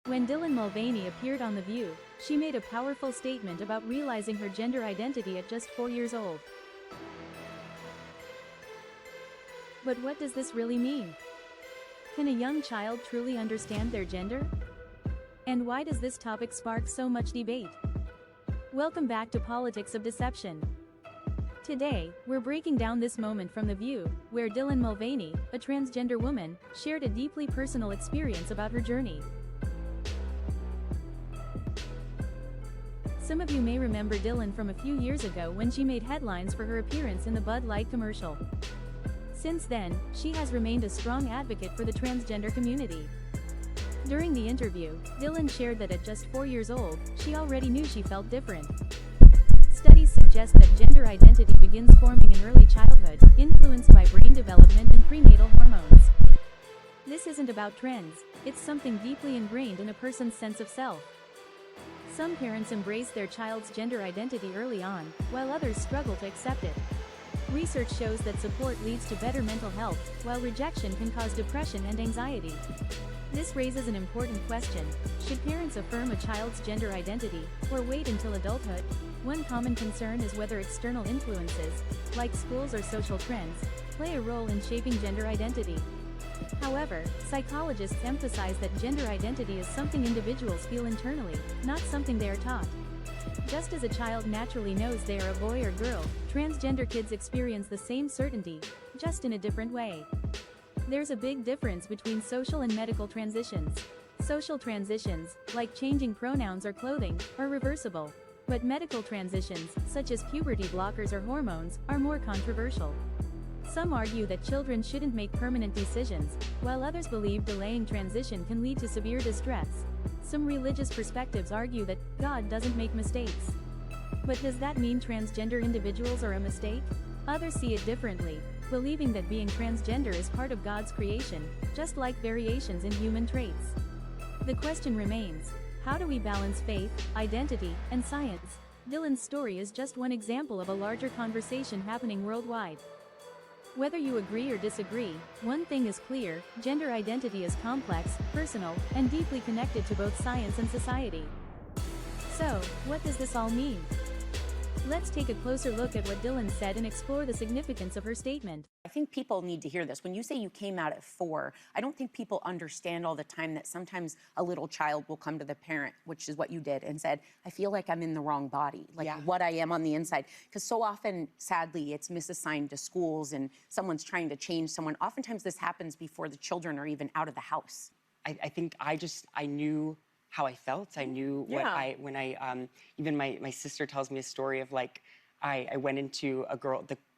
When Dylan Mulvaney appeared on The View, she made a powerful statement about realizing her gender identity at just 4 years old. But what does this really mean? Can a young child truly understand their gender? And why does this topic spark so much debate? Welcome back to Politics of Deception. Today, we're breaking down this moment from The View, where Dylan Mulvaney, a transgender woman, shared a deeply personal experience about her journey. Some of you may remember Dylan from a few years ago when she made headlines for her appearance in the Bud Light commercial. Since then, she has remained a strong advocate for the transgender community. During the interview, Dylan shared that at just 4 years old, she already knew she felt different. Studies suggest that gender identity begins forming in early childhood, influenced by brain development and prenatal hormones. This isn't about trends, it's something deeply ingrained in a person's sense of self. Some parents embrace their child's gender identity early on, while others struggle to accept it. Research shows that support leads to better mental health, while rejection can cause depression and anxiety. This raises an important question: should parents affirm a child's gender identity, or wait until adulthood? One common concern is whether external influences, like schools or social trends, play a role in shaping gender identity. However, psychologists emphasize that gender identity is something individuals feel internally, not something they are taught. Just as a child naturally knows they are a boy or girl, transgender kids experience the same certainty, just in a different way. There's a big difference between social and medical transitions. Social transitions, like changing pronouns or clothing, are reversible. But medical transitions, such as puberty blockers or hormones, are more controversial. Some argue that children shouldn't make permanent decisions, while others believe delaying transition can lead to severe distress. Some religious perspectives argue that God doesn't make mistakes. But does that mean transgender individuals are a mistake? Others see it differently, believing that being transgender is part of God's creation, just like variations in human traits. The question remains: how do we balance faith, identity, and science? Dylan's story is just one example of a larger conversation happening worldwide. Whether you agree or disagree, one thing is clear: gender identity is complex, personal, and deeply connected to both science and society. So, what does this all mean? Let's take a closer look at what Dylan said and explore the significance of her statement. I think people need to hear this. When you say you came out at 4, I don't think people understand all the time that sometimes a little child will come to the parent, which is what you did, and said, I feel like I'm in the wrong body, like what I am on the inside. Because so often, sadly, it's misassigned to schools and someone's trying to change someone. Oftentimes this happens before the children are even out of the house. I think I knew how I felt. I knew even my sister tells me a story of like, I went into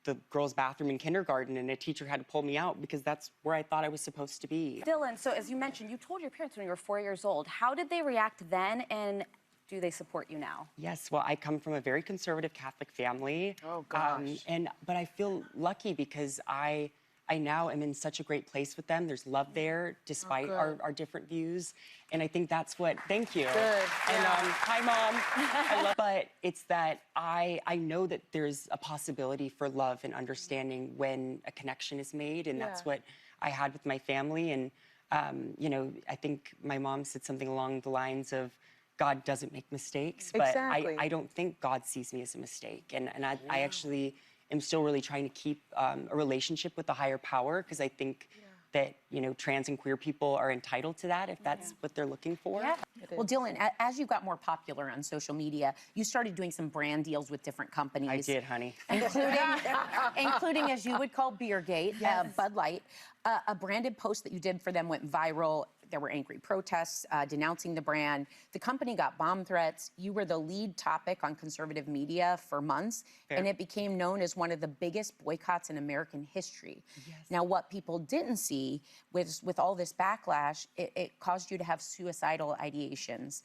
the girls' bathroom in kindergarten and a teacher had to pull me out because that's where I thought I was supposed to be. Dylan, so as you mentioned, you told your parents when you were 4 years old. How did they react then, and do they support you now? Yes, well, I come from a very conservative Catholic family. Oh, gosh. But I feel lucky because I now am in such a great place with them. There's love there, despite our different views. And I think that's what, thank you. Good. And hi, Mom. But it's that I know that there's a possibility for love and understanding when a connection is made. And that's what I had with my family. And, I think my mom said something along the lines of, God doesn't make mistakes. But I don't think God sees me as a mistake. And I actually am still really trying to keep a relationship with the higher power, because I think that, trans and queer people are entitled to that if that's what they're looking for. Yeah. Well, Dylan, as you got more popular on social media, you started doing some brand deals with different companies. I did, honey. Including, as you would call Beergate, Bud Light. A branded post that you did for them went viral. There were angry protests denouncing the brand. The company got bomb threats. You were the lead topic on conservative media for months, and it became known as one of the biggest boycotts in American history. Yes. Now, what people didn't see with all this backlash, it caused you to have suicidal ideations.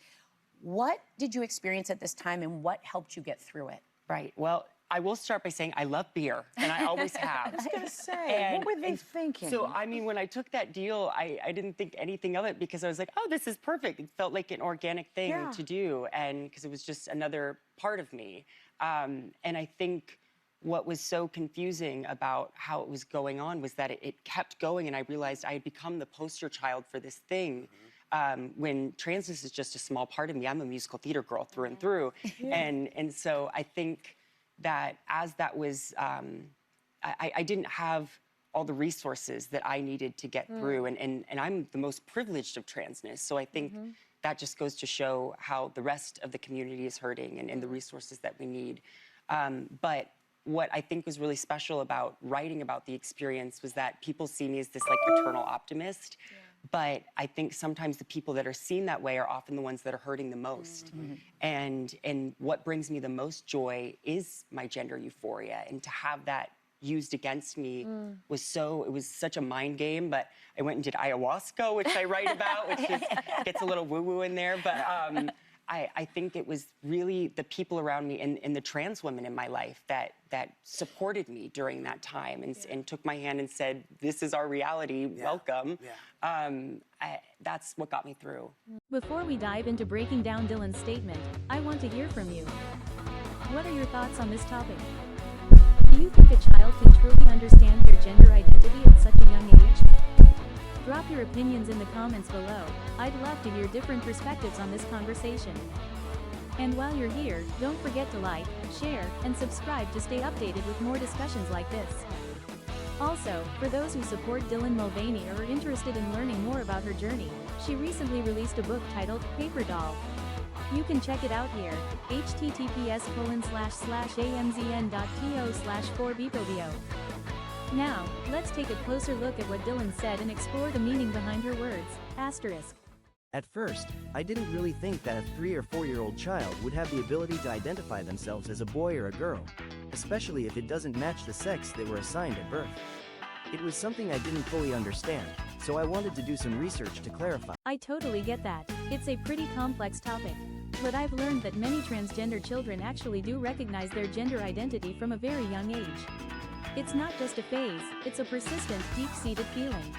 What did you experience at this time, and what helped you get through it? Right. Well, I will start by saying I love beer, and I always have. I was going to say, what were they thinking? So, I mean, when I took that deal, I didn't think anything of it because I was like, oh, this is perfect. It felt like an organic thing to do, and because it was just another part of me. And I think what was so confusing about how it was going on was that it kept going, and I realized I had become the poster child for this thing. when transness is just a small part of me. I'm a musical theater girl through and through. And so I think that as that was, I didn't have all the resources that I needed to get through. And I'm the most privileged of transness. So I think that just goes to show how the rest of the community is hurting and the resources that we need. But what I think was really special about writing about the experience was that people see me as this like eternal optimist. But I think sometimes the people that are seen that way are often the ones that are hurting the most. And what brings me the most joy is my gender euphoria. And to have that used against me was such a mind game. But I went and did ayahuasca, which I write about, which just gets a little woo-woo in there. But I think it was really the people around me and the trans women in my life that supported me during that time and took my hand and said, this is our reality, welcome. That's what got me through. Before we dive into breaking down Dylan's statement, I want to hear from you. What are your thoughts on this topic? Do you think a child can truly understand their gender identity at such a young age? Drop your opinions in the comments below. I'd love to hear different perspectives on this conversation. And while you're here, don't forget to like, share, and subscribe to stay updated with more discussions like this. Also, for those who support Dylan Mulvaney or are interested in learning more about her journey, she recently released a book titled Paper Doll. You can check it out here, https://amzn.to/4bpobio. Now, let's take a closer look at what Dylan said and explore the meaning behind her words. Asterisk. At first, I didn't really think that a 3 or 4-year-old child would have the ability to identify themselves as a boy or a girl, especially if it doesn't match the sex they were assigned at birth. It was something I didn't fully understand, so I wanted to do some research to clarify. I totally get that. It's a pretty complex topic. But I've learned that many transgender children actually do recognize their gender identity from a very young age. It's not just a phase, it's a persistent, deep-seated feeling.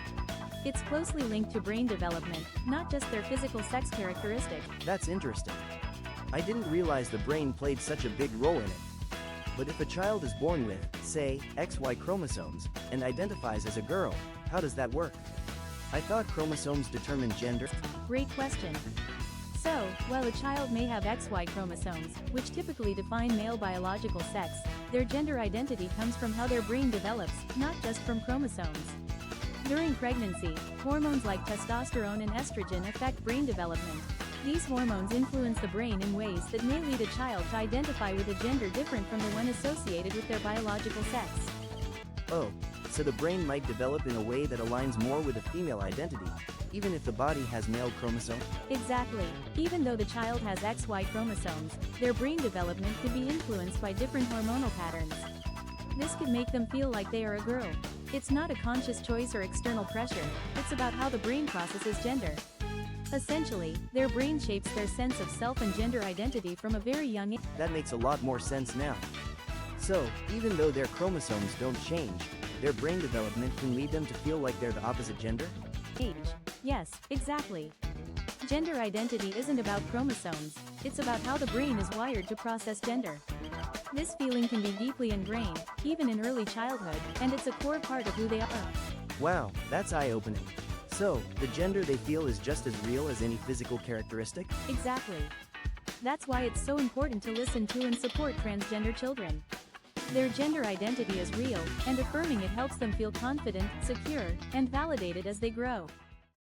It's closely linked to brain development, not just their physical sex characteristic. That's interesting. I didn't realize the brain played such a big role in it. But if a child is born with, say, XY chromosomes, and identifies as a girl, how does that work? I thought chromosomes determined gender. Great question. So, while a child may have XY chromosomes, which typically define male biological sex, their gender identity comes from how their brain develops, not just from chromosomes. During pregnancy, hormones like testosterone and estrogen affect brain development. These hormones influence the brain in ways that may lead a child to identify with a gender different from the one associated with their biological sex. Oh, so the brain might develop in a way that aligns more with a female identity, even if the body has male chromosomes? Exactly. Even though the child has XY chromosomes, their brain development could be influenced by different hormonal patterns. This could make them feel like they are a girl. It's not a conscious choice or external pressure, it's about how the brain processes gender. Essentially, their brain shapes their sense of self and gender identity from a very young age. That makes a lot more sense now. So, even though their chromosomes don't change, their brain development can lead them to feel like they're the opposite gender? Yes, exactly. Gender identity isn't about chromosomes, it's about how the brain is wired to process gender. This feeling can be deeply ingrained, even in early childhood, and it's a core part of who they are. Wow, that's eye-opening. So, the gender they feel is just as real as any physical characteristic? Exactly. That's why it's so important to listen to and support transgender children. Their gender identity is real, and affirming it helps them feel confident, secure, and validated as they grow.